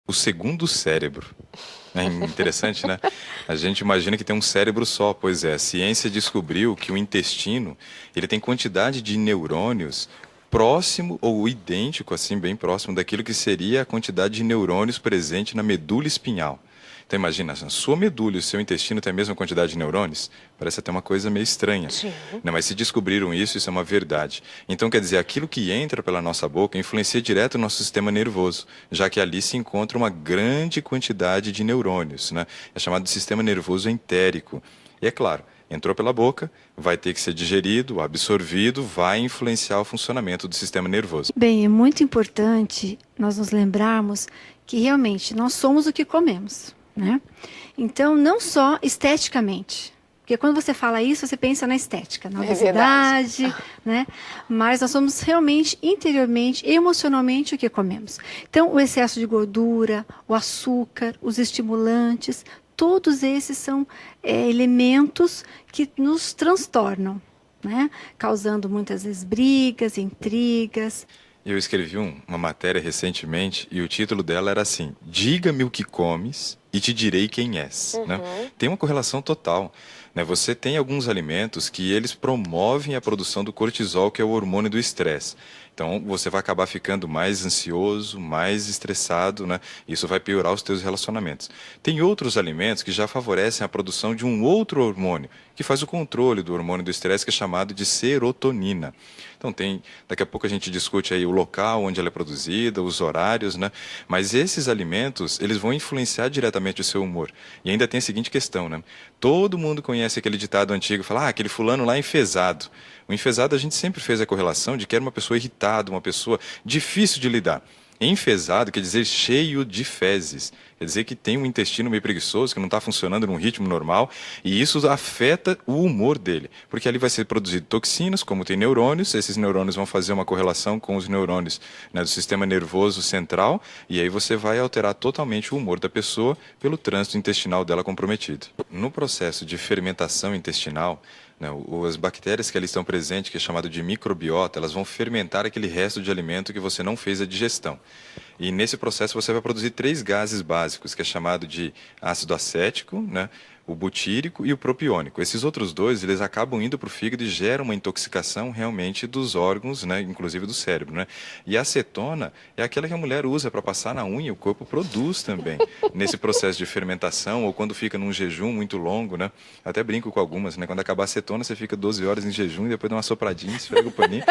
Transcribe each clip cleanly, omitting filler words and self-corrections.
o segundo cérebro. É interessante, né? A gente imagina que tem um cérebro só. Pois é, a ciência descobriu que o intestino, ele tem quantidade de neurônios próximo ou idêntico, assim, bem próximo daquilo que seria a quantidade de neurônios presente na medula espinhal. Então imagina, a sua medula e o seu intestino têm a mesma quantidade de neurônios? Parece até uma coisa meio estranha. Sim. Né? Mas se descobriram isso, isso é uma verdade. Então quer dizer, aquilo que entra pela nossa boca influencia direto o nosso sistema nervoso, já que ali se encontra uma grande quantidade de neurônios. Né? É chamado de sistema nervoso entérico. E é claro, entrou pela boca, vai ter que ser digerido, absorvido, vai influenciar o funcionamento do sistema nervoso. Bem, é muito importante nós nos lembrarmos que realmente nós somos o que comemos, né? Então, não só esteticamente, porque quando você fala isso, você pensa na estética, na obesidade, né? Mas nós somos realmente, interiormente, emocionalmente o que comemos. Então, o excesso de gordura, o açúcar, os estimulantes, todos esses são elementos que nos transtornam, né? Causando muitas vezes brigas, intrigas. Eu escrevi uma matéria recentemente e o título dela era assim: Diga-me o que comes e te direi quem és. Né? Tem uma correlação total. Né? Você tem alguns alimentos que eles promovem a produção do cortisol, que é o hormônio do estresse. Então, você vai acabar ficando mais ansioso, mais estressado, né? Isso vai piorar os teus relacionamentos. Tem outros alimentos que já favorecem a produção de um outro hormônio, que faz o controle do hormônio do estresse, que é chamado de serotonina. Então, daqui a pouco a gente discute aí o local onde ela é produzida, os horários, né? Mas esses alimentos, eles vão influenciar diretamente o seu humor. E ainda tem a seguinte questão, né? Todo mundo conhece aquele ditado antigo, fala, aquele fulano lá é enfesado. O enfesado a gente sempre fez a correlação de que era uma pessoa irritada, uma pessoa difícil de lidar. Enfesado quer dizer cheio de fezes, quer dizer que tem um intestino meio preguiçoso, que não está funcionando num ritmo normal, e isso afeta o humor dele, porque ali vai ser produzido toxinas, como tem neurônios, esses neurônios vão fazer uma correlação com os neurônios, né, do sistema nervoso central, e aí você vai alterar totalmente o humor da pessoa pelo trânsito intestinal dela comprometido. No processo de fermentação intestinal, né, as bactérias que ali estão presentes, que é chamado de microbiota, elas vão fermentar aquele resto de alimento que você não fez a digestão. E nesse processo você vai produzir 3 gases básicos, que é chamado de ácido acético, né, o butírico e o propiônico. Esses outros dois, eles acabam indo para o fígado e geram uma intoxicação realmente dos órgãos, né, inclusive do cérebro. Né? E a acetona é aquela que a mulher usa para passar na unha, o corpo produz também. Nesse processo de fermentação, ou quando fica num jejum muito longo, né? Até brinco com algumas, né? Quando acabar a acetona, você fica 12 horas em jejum e depois dá uma sopradinha, esfrega o paninho,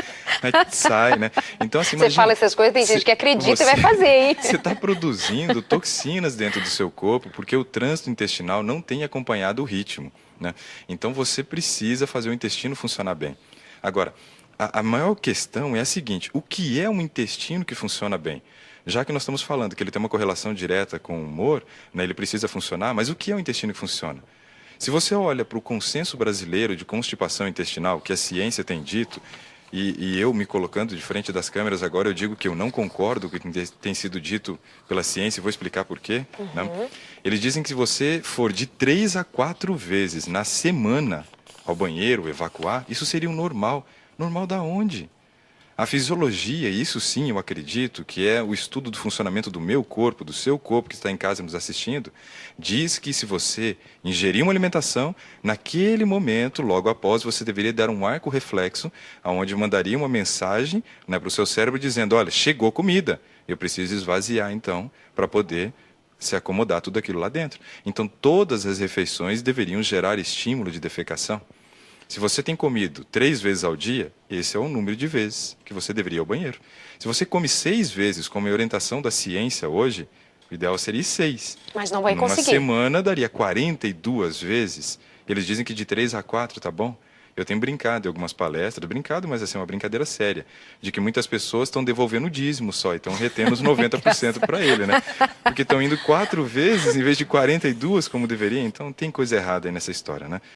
aí sai, né? Então, assim, Você fala essas coisas, tem gente que acredita e vai fazer, hein? Você está produzindo toxinas dentro do seu corpo porque o trânsito intestinal não tem acompanhado o ritmo, né? Então você precisa fazer o intestino funcionar bem. Agora, a maior questão é a seguinte: o que é um intestino que funciona bem? Já que nós estamos falando que ele tem uma correlação direta com o humor, né, ele precisa funcionar, mas o que é um intestino que funciona? Se você olha para o consenso brasileiro de constipação intestinal, que a ciência tem dito, e eu me colocando de frente das câmeras agora, eu digo que eu não concordo com o que tem sido dito pela ciência, e vou explicar por quê. Né? Eles dizem que se você for de 3 a 4 vezes na semana ao banheiro, evacuar, isso seria o normal. Normal da onde? A fisiologia, isso sim eu acredito, que é o estudo do funcionamento do meu corpo, do seu corpo que está em casa nos assistindo, diz que se você ingerir uma alimentação, naquele momento, logo após, você deveria dar um arco reflexo, onde mandaria uma mensagem, né, para o seu cérebro dizendo, olha, chegou comida, eu preciso esvaziar então, para poder se acomodar tudo aquilo lá dentro. Então todas as refeições deveriam gerar estímulo de defecação. Se você tem comido 3 vezes ao dia, esse é o número de vezes que você deveria ir ao banheiro. Se você come 6 vezes, como é a orientação da ciência hoje, o ideal seria 6. Mas não vai Numa conseguir. semana daria 42 vezes. Eles dizem que de 3 a 4 tá bom. Eu tenho brincado em algumas palestras, mas assim, uma brincadeira séria, de que muitas pessoas estão devolvendo o dízimo só, e estão retendo os 90% para ele, né? Porque estão indo 4 vezes em vez de 42, como deveria, então tem coisa errada aí nessa história, né?